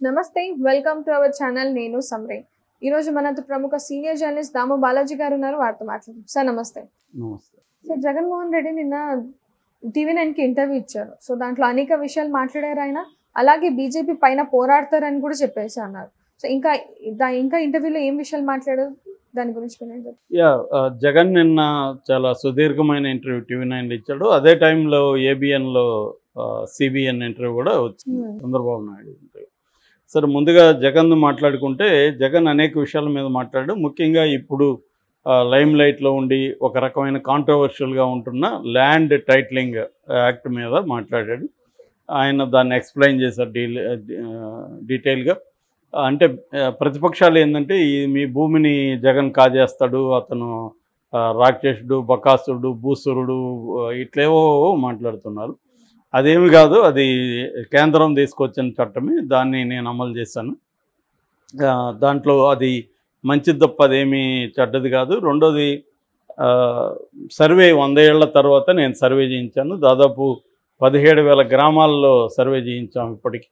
నమస్తే welcome to our channel నేను సమరే ఈ రోజు మనతో ప్రముఖ సీనియర్ జర్నలిస్ట్ దాము బాలాజీ గారు ఉన్నారు వారితో మాట్లాడదాం సార్ నమస్తే నమస్తే. సార్ జగన్మోహన్ రెడ్డి నిన్న టీవీ9 కి ఇంటర్వ్యూ ఇచ్చారు సో దాంట్లో అనేక విషయాలు మాట్లాడారు ఆయన అలాగే బీజేపీ పైన పోరాడతారని కూడా చెప్పేసి అన్నారు సో ఇంకా ఇంటర్వ్యూలో ఏం విషయాలు మాట్లాడారు దాని గురించి వినండి జగన్ నిన్న చాలా సుదీర్ఘమైన ఇంటర్వ్యూ టీవీ9 ఇచ్చాడు. అదే టైంలో ఏబిఎన్లో సిబిఎన్ ఇంటర్వ్యూ కూడా వచ్చింది, చంద్రబాబు నాయుడు ఇంటర్వ్యూ. సరే, ముందుగా జగన్ మాట్లాడుకుంటే జగన్ అనేక విషయాల మీద మాట్లాడాడు. ముఖ్యంగా ఇప్పుడు లైమ్ లైట్లో ఉండి ఒక రకమైన కాంట్రవర్షియల్గా ఉంటున్న ల్యాండ్ టైటిలింగ్ యాక్ట్ మీద మాట్లాడాడు. ఆయన దాన్ని ఎక్స్ప్లెయిన్ చేశారు డీటెయిల్గా. అంటే ప్రతిపక్షాలు ఏంటంటే మీ భూమిని జగన్ కాజేస్తాడు, అతను రాక్షసుడు, బకాసురుడు, భూసురుడు ఇట్లేవో మాట్లాడుతున్నారు. అదేమి కాదు, అది కేంద్రం తీసుకొచ్చిన చట్టమే, దాన్ని నేను అమలు చేశాను. దాంట్లో అది మంచిది తప్ప అదేమీ చెడ్డది కాదు. రెండోది సర్వే 100 ఏళ్ల తర్వాత నేను సర్వే చేయించాను. దాదాపు 17,000 గ్రామాల్లో సర్వే చేయించాము. ఇప్పటికి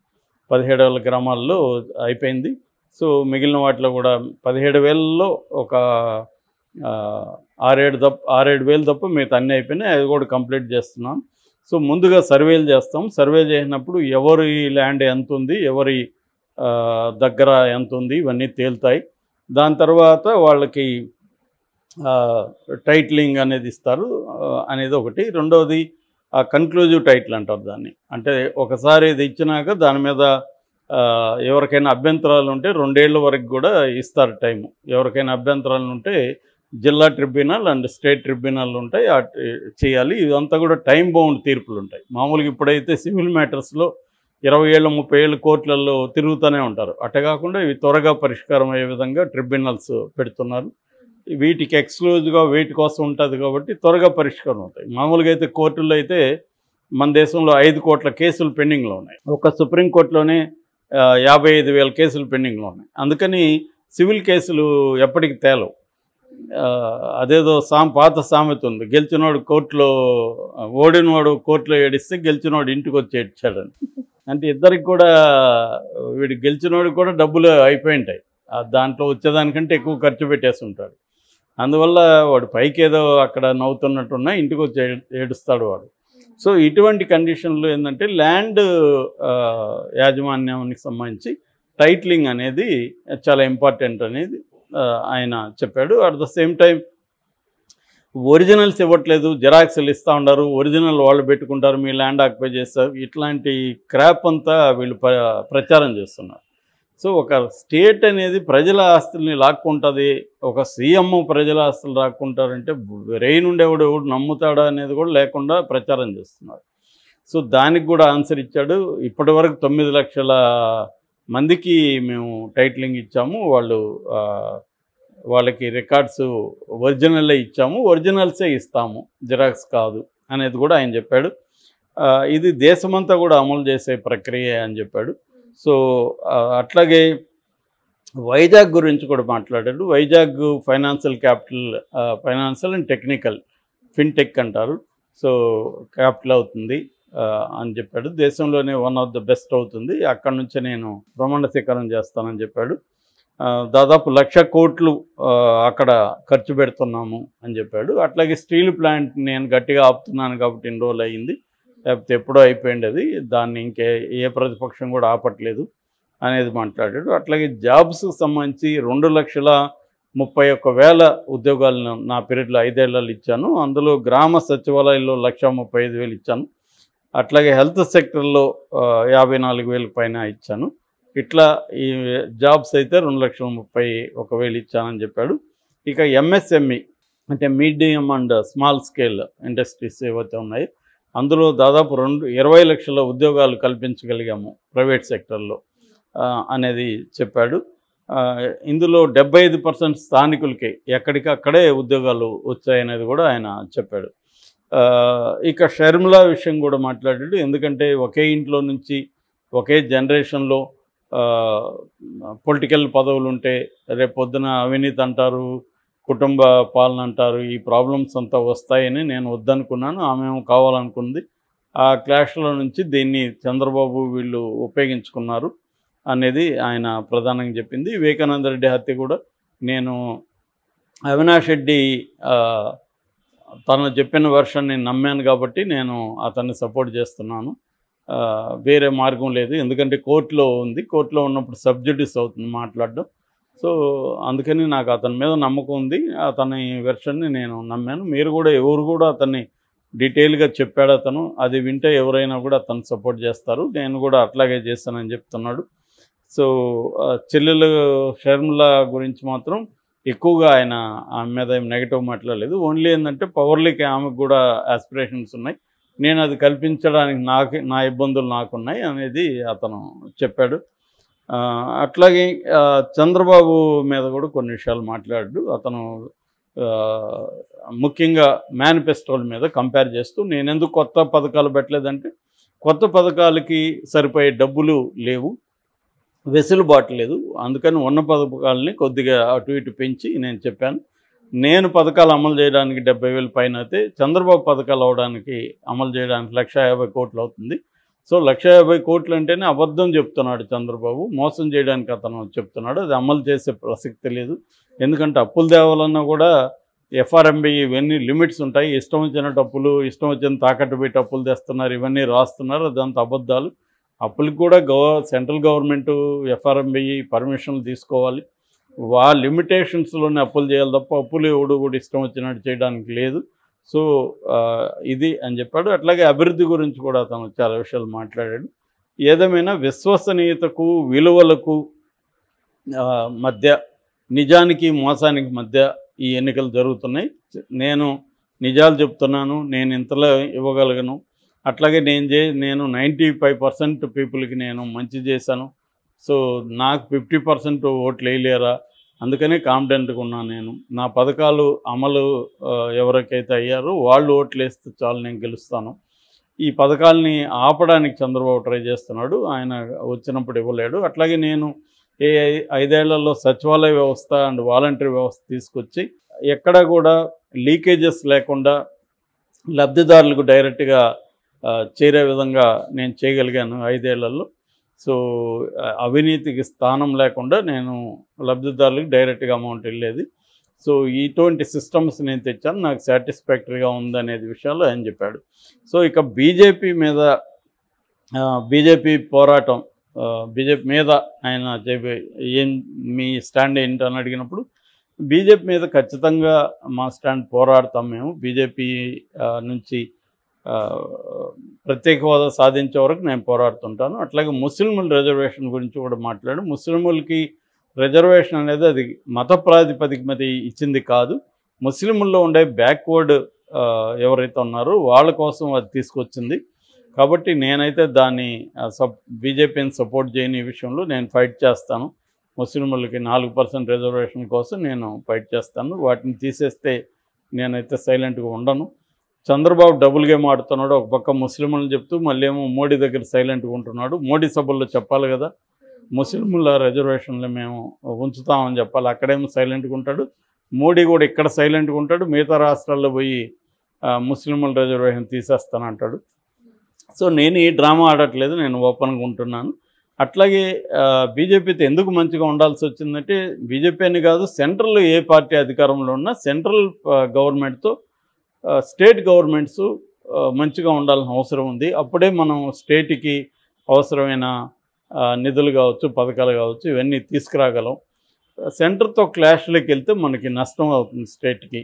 17,000 గ్రామాల్లో అయిపోయింది. సో మిగిలిన వాటిలో కూడా 17,000లో ఒక 6-7 తప్ప మిగతా అన్నీ అయిపోయినాయి. అది కూడా కంప్లీట్ చేస్తున్నాం. సో ముందుగా సర్వేలు చేస్తాం. సర్వే చేసినప్పుడు ఎవరి ల్యాండ్ ఎంత ఉంది, ఎవరి దగ్గర ఎంత ఉంది, ఇవన్నీ తేలుతాయి. దాని తర్వాత వాళ్ళకి టైటిలింగ్ అనేది ఇస్తారు అనేది ఒకటి. రెండవది కన్క్లూజివ్ టైటిల్ అంటారు దాన్ని. అంటే ఒకసారి ఇది ఇచ్చినాక దాని మీద ఎవరికైనా అభ్యంతరాలు ఉంటే 2 ఏళ్ల వరకు కూడా ఇస్తారు టైము. ఎవరికైనా అభ్యంతరాలు ఉంటే జిల్లా ట్రిబ్యునల్ అండ్ స్టేట్ ట్రిబ్యునల్ ఉంటాయి, చేయాలి. ఇదంతా కూడా టైం బౌండ్ తీర్పులు ఉంటాయి. మామూలుగా ఇప్పుడైతే సివిల్ మ్యాటర్స్లో 20 ఏళ్ళు 30 ఏళ్ళు కోర్టులలో తిరుగుతూనే ఉంటారు. అట్ట కాకుండా ఇవి త్వరగా పరిష్కారం అయ్యే విధంగా ట్రిబ్యునల్స్ పెడుతున్నారు. వీటికి ఎక్స్క్లూజివ్గా వీటి కోసం ఉంటుంది కాబట్టి త్వరగా పరిష్కారం అవుతాయి. మామూలుగా అయితే కోర్టుల్లో అయితే మన దేశంలో 5 కోట్ల కేసులు పెండింగ్లో ఉన్నాయి. ఒక సుప్రీంకోర్టులోనే 55,000 కేసులు పెండింగ్లో ఉన్నాయి. అందుకని సివిల్ కేసులు ఎప్పటికి తేలవు. అదేదో పాత సామెత ఉంది, గెలిచినోడు కోర్టులో, ఓడినవాడు కోర్టులో ఏడిస్తే గెలిచినోడు ఇంటికి వచ్చి ఏడ్చాడని. అంటే ఇద్దరికి కూడా, వీడు గెలిచినోడికి కూడా డబ్బులు అయిపోయి ఉంటాయి, దాంట్లో వచ్చేదానికంటే ఎక్కువ ఖర్చు పెట్టేసి ఉంటాడు. అందువల్ల వాడు పైకి ఏదో అక్కడ నవ్వుతున్నట్టున్నా ఇంటికి వచ్చి ఏడుస్తాడు వాడు. సో ఇటువంటి కండిషన్లు ఏంటంటే ల్యాండ్ యాజమాన్యానికి సంబంధించి టైటిలింగ్ అనేది చాలా ఇంపార్టెంట్ అనేది ఆయన చెప్పాడు. At the same time originals ఇవ్వట్లేదు, జిరాక్స్లు ఇస్తూ ఉన్నారు, ఒరిజినల్ వాళ్ళు పెట్టుకుంటారు, మీ ల్యాండ్ ఆక్యుపై చేస్తారు, ఇట్లాంటి క్రాప్ అంతా వీళ్ళు ప్రచారం చేస్తున్నారు. సో ఒక స్టేట్ అనేది ప్రజల ఆస్తుల్ని లాక్కుంటుంది, ఒక సీఎం ప్రజల ఆస్తులు లాక్కుంటారంటే రెయిన్ ఉండేవాడు ఎవడు నమ్ముతాడా అనేది కూడా లేకుండా ప్రచారం చేస్తున్నారు. సో దానికి కూడా ఆన్సర్ ఇచ్చాడు. ఇప్పటి వరకు 9 లక్షల మందికి మేము టైటిలింగ్ ఇచ్చాము, వాళ్ళకి రికార్డ్స్ ఒరిజినల్లే ఇచ్చాము, ఒరిజినల్సే ఇస్తాము, జిరాక్స్ కాదు అనేది కూడా ఆయన చెప్పాడు. ఇది దేశమంతా కూడా అమలు చేసే ప్రక్రియ అని చెప్పాడు. సో అట్లాగే వైజాగ్ గురించి కూడా మాట్లాడాడు. Vizag financial capital, financial and technical, fintech అంటారు. సో క్యాపిటల్ అవుతుంది అని చెప్పాడు. దేశంలోనే వన్ ఆఫ్ ద బెస్ట్ అవుతుంది, అక్కడి నుంచే నేను ప్రమాణ స్వీకారం చేస్తానని చెప్పాడు. దాదాపు 1,00,000 కోట్లు అక్కడ ఖర్చు పెడుతున్నాము అని చెప్పాడు. అట్లాగే స్టీల్ ప్లాంట్ నేను గట్టిగా ఆపుతున్నాను కాబట్టి ఇన్ని రోజులు అయ్యింది, లేకపోతే ఎప్పుడో అయిపోయింది అది, దాన్ని ఏ ప్రతిపక్షం కూడా ఆపట్లేదు అనేది మాట్లాడాడు. అట్లాగే జాబ్స్కి సంబంధించి 2,31,000 ఉద్యోగాలను నా పీరియడ్లో 5 ఏళ్లలో ఇచ్చాను. అందులో గ్రామ సచివాలయాల్లో 1,35,000 ఇచ్చాను. అట్లాగే హెల్త్ సెక్టర్లో 54,000 పైన ఇచ్చాను. ఇట్లా ఈ జాబ్స్ అయితే 2,31,000 ఇచ్చానని చెప్పాడు. ఇక ఎంఎస్ఎంఈ అంటే medium and small scale industries ఏవైతే ఉన్నాయో అందులో దాదాపు 20 లక్షల ఉద్యోగాలు కల్పించగలిగాము ప్రైవేట్ సెక్టర్లో అనేది చెప్పాడు. ఇందులో 75% స్థానికులకి ఎక్కడికక్కడే ఉద్యోగాలు వచ్చాయనేది కూడా ఆయన చెప్పాడు. ఇక షర్మిల విషయం కూడా మాట్లాడాడు. ఎందుకంటే ఒకే ఇంట్లో నుంచి ఒకే జనరేషన్లో పొలిటికల్ పదవులు ఉంటే రేపు పొద్దున అవినీతి అంటారు, కుటుంబ పాలన అంటారు, ఈ ప్రాబ్లమ్స్ అంతా వస్తాయని నేను వద్దనుకున్నాను, ఆమె కావాలనుకుంది. ఆ క్లాష్లో నుంచి దీన్ని చంద్రబాబు వీళ్ళు ఉపయోగించుకున్నారు. అనేది ఆయన ప్రధానంగా చెప్పింది. వివేకానంద రెడ్డి హత్య కూడా నేను అవినాష్ రెడ్డి తను చెప్పిన వెర్షన్ని నమ్మాను కాబట్టి నేను అతన్ని సపోర్ట్ చేస్తున్నాను. వేరే మార్గం లేదు, ఎందుకంటే కోర్టులో ఉంది, కోర్టులో ఉన్నప్పుడు సబ్జుడిస్ అవుతుంది మాట్లాడడం. సో అందుకని నాకు అతని మీద నమ్మకం ఉంది, అతని వెర్షన్ని నేను నమ్మాను. మీరు కూడా ఎవరు కూడా అతన్ని డీటెయిల్గా చెప్పాడు అతను, అది వింటే ఎవరైనా కూడా అతను సపోర్ట్ చేస్తారు, నేను కూడా అట్లాగే చేస్తానని చెప్తున్నాడు. సో చెల్లెలు షర్మిల గురించి మాత్రం ఎక్కువగా ఆయన ఆమె మీద ఏం నెగిటివ్ మాట్లాడలేదు. ఓన్లీ ఏంటంటే పవర్లీకి ఆమెకు కూడా ఆస్పిరేషన్స్ ఉన్నాయి, నేను అది కల్పించడానికి నా ఇబ్బందులు నాకున్నాయి అనేది అతను చెప్పాడు. అట్లాగే చంద్రబాబు మీద కూడా కొన్ని విషయాలు మాట్లాడాడు అతను. ముఖ్యంగా మేనిఫెస్టోల మీద కంపేర్ చేస్తూ నేను ఎందుకు కొత్త పథకాలు పెట్టలేదంటే, కొత్త పథకాలకి సరిపోయే డబ్బులు లేవు, వెసులుబాటు లేదు, అందుకని ఉన్న పథకాలని కొద్దిగా అటు ఇటు పెంచి నేను చెప్పాను. నేను పథకాలు అమలు చేయడానికి 70,000 పైన అయితే చంద్రబాబు పథకాలు అవడానికి అమలు చేయడానికి 150 కోట్లు అవుతుంది. సో 150 కోట్లు అంటేనే అబద్ధం చెప్తున్నాడు చంద్రబాబు, మోసం చేయడానికి అతను చెప్తున్నాడు, అది అమలు చేసే ప్రసక్తి లేదు. ఎందుకంటే అప్పులు తేవాలన్నా కూడా ఎఫ్ఆర్ఎంబి ఇవన్నీ లిమిట్స్ ఉంటాయి, ఇష్టం వచ్చినట్టు అప్పులు, ఇష్టం వచ్చిన తాకట్టు పెట్టి అప్పులు తెస్తున్నారు, ఇవన్నీ రాస్తున్నారు, అదంతా అబద్ధాలు. అప్పులకు కూడా సెంట్రల్ గవర్నమెంటు ఎఫ్ఆర్ఎంబి పర్మిషన్లు తీసుకోవాలి, లిమిటేషన్స్లోనే అప్పులు చేయాలి తప్ప అప్పులు ఎవడు కూడా ఇష్టం వచ్చినట్టు చేయడానికి లేదు. సో ఇది అని చెప్పాడు. అట్లాగే అభివృద్ధి గురించి కూడా అతను చాలా విషయాలు మాట్లాడాడు. ఏదేమైనా విశ్వసనీయతకు విలువలకు మధ్య, నిజానికి మోసానికి మధ్య ఈ ఎన్నికలు జరుగుతున్నాయి. నేను నిజాలు చెప్తున్నాను, నేను ఇంతలో ఇవ్వగలను, అట్లాగే నేను 95% పీపుల్కి నేను మంచి చేశాను, సో నాకు 50% ఓట్లు వేయలేరా, అందుకనే కాన్ఫిడెంట్గా ఉన్నాను. నేను నా పథకాలు అమలు ఎవరికైతే అయ్యారో వాళ్ళు ఓట్లు వేస్తే చాలు, నేను గెలుస్తాను. ఈ పథకాలని ఆపడానికి చంద్రబాబు ట్రై చేస్తున్నాడు, ఆయన వచ్చినప్పుడు ఇవ్వలేడు. అట్లాగే నేను 5 ఏళ్లలో సచివాలయ వ్యవస్థ అండ్ వాలంటరీ వ్యవస్థ తీసుకొచ్చి ఎక్కడ కూడా లీకేజెస్ లేకుండా లబ్ధిదారులకు డైరెక్ట్గా చేరే విధంగా నేను చేయగలిగాను 5 ఏళ్లలో. సో అవినీతికి స్థానం లేకుండా నేను లబ్ధిదారులకు డైరెక్ట్గా అమౌంట్ వెళ్ళేది. సో ఇటువంటి సిస్టమ్స్ నేను తెచ్చాను, నాకు సాటిస్ఫాక్టరీగా ఉందనేది విషయాలు ఆయన చెప్పాడు. సో ఇక బీజేపీ పోరాటం, బీజేపీ మీద ఆయన మీ స్టాండ్ ఏంటని అడిగినప్పుడు, బీజేపీ మీద ఖచ్చితంగా మా స్టాండ్ పోరాడతాం మేము. బీజేపీ నుంచి ప్రత్యేక హోదా సాధించే వరకు నేను పోరాడుతుంటాను. అట్లాగే ముస్లింల రిజర్వేషన్ గురించి కూడా మాట్లాడు. ముస్లింలకి రిజర్వేషన్ అనేది అది మత ప్రాతిపదిక మీద ఇచ్చింది కాదు, ముస్లింల్లో ఉండే బ్యాక్వర్డ్ ఎవరైతే ఉన్నారో వాళ్ళ కోసం అది తీసుకొచ్చింది. కాబట్టి నేనైతే దాన్ని బీజేపీని సపోర్ట్ చేయని విషయంలో నేను ఫైట్ చేస్తాను. ముస్లింలకి 4% రిజర్వేషన్ కోసం నేను ఫైట్ చేస్తాను. వాటిని తీసేస్తే నేనైతే సైలెంట్గా ఉండను. చంద్రబాబు డబుల్ గేమ్ ఆడుతున్నాడు, ఒక పక్క ముస్లింలను చెప్తూ మళ్ళీ ఏమో మోడీ దగ్గర సైలెంట్గా ఉంటున్నాడు. మోడీ సభల్లో చెప్పాలి కదా, ముస్లింల రిజర్వేషన్లు మేము ఉంచుతామని చెప్పాలి, అక్కడేమో సైలెంట్గా ఉంటాడు. మోడీ కూడా ఇక్కడ సైలెంట్గా ఉంటాడు, మిగతా రాష్ట్రాల్లో పోయి ముస్లింల రిజర్వేషన్ తీసేస్తానంటాడు. సో నేను ఈ డ్రామా ఆడట్లేదు, నేను ఓపెన్గా ఉంటున్నాను. అట్లాగే బీజేపీతో ఎందుకు మంచిగా ఉండాల్సి వచ్చిందంటే, బీజేపీ అని కాదు, సెంట్రల్లో ఏ పార్టీ అధికారంలో ఉన్నా సెంట్రల్ గవర్నమెంట్తో స్టేట్ గవర్నమెంట్స్ మంచిగా ఉండాల్సిన అవసరం ఉంది. అప్పుడే మనం స్టేట్కి అవసరమైన నిధులు కావచ్చు, పథకాలు కావచ్చు, ఇవన్నీ తీసుకురాగలం. సెంటర్తో క్లాష్లోకి వెళ్తే మనకి నష్టం అవుతుంది స్టేట్కి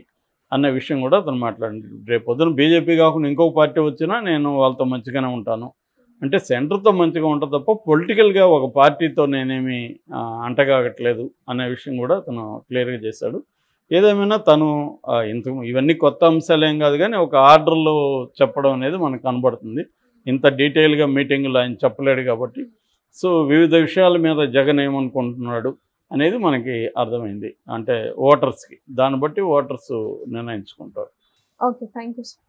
అన్న విషయం కూడా అతను మాట్లాడింది. రేపు పొద్దున బీజేపీ కాకుండా ఇంకొక పార్టీ వచ్చినా నేను వాళ్ళతో మంచిగానే ఉంటాను అంటే సెంటర్తో మంచిగా ఉంటుంది తప్ప పొలిటికల్గా ఒక పార్టీతో నేనేమి అంటగాగట్లేదు అనే విషయం కూడా అతను క్లియర్గా చేశాడు. ఏదేమైనా తను ఇవన్నీ కొత్త అంశాలేం కాదు, కానీ ఒక ఆర్డర్లో చెప్పడం అనేది మనకు కనబడుతుంది. ఇంత డీటెయిల్గా మీటింగ్లో ఆయన చెప్పలేడు కాబట్టి. సో వివిధ విషయాల మీద జగన్ ఏమనుకుంటున్నాడు అనేది మనకి అర్థమైంది, అంటే ఓటర్స్కి, దాన్ని బట్టి ఓటర్స్ నిర్ణయించుకుంటారు. Okay, thank you.